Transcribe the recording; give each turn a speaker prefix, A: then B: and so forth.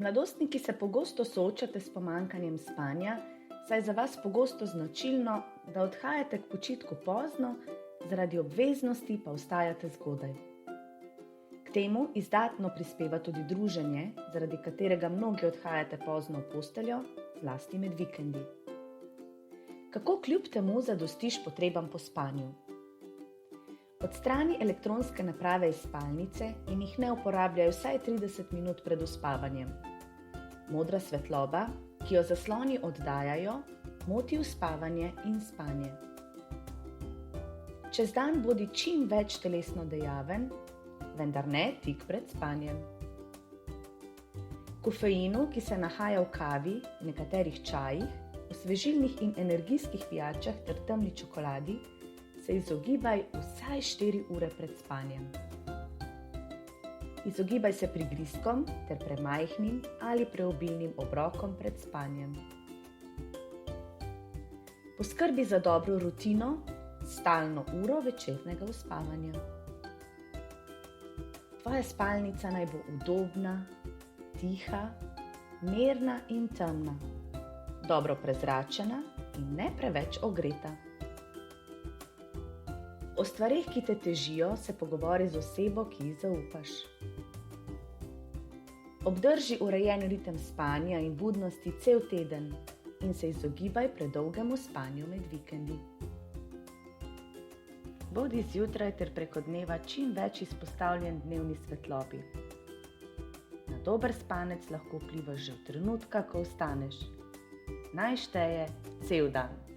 A: Mladostniki se pogosto soočate s pomanjkanjem spanja, saj je za vas pogosto značilno, da odhajate k počitku pozno, zaradi obveznosti pa vstajate zgodaj. K temu izdatno prispeva tudi druženje, zaradi katerega mnogi odhajate pozno v posteljo, zlasti med vikendi. Kako kljub temu zadostiš potrebam po spanju? Odstrani elektronske naprave iz spalnice in jih ne uporabljaj vsaj 30 minut pred uspavanjem. Modra svetloba, ki jo zasloni oddajajo, moti uspavanje in spanje. Čez dan bodi čim več telesno dejaven, vendar ne tik pred spanjem. Kofeinu, ki se nahaja v kavi, nekaterih čajih, osvežilnih in energijskih pijačah ter temni čokoladi, se izogibaj vsaj 4 ure pred spanjem. Izogibaj se prigrizkom ter premajhnim ali preobilnim obrokom pred spanjem. Poskrbi za dobro rutino, stalno uro večernega uspavanja. Tvoja spalnica naj bo udobna, tiha, mirna in temna, dobro prezračena in ne preveč ogreta. O stvareh, ki te težijo, se pogovori z osebo, ki ji zaupaš. Obdrži urejen ritem spanja in budnosti cel teden in se izogibaj predolgemu spanju med vikendi. Bodi zjutraj ter preko dneva čim več izpostavljen dnevni svetlobi. Na dober spanec lahko vplivaš že v trenutka, ko vstaneš. Naj šteje cel dan.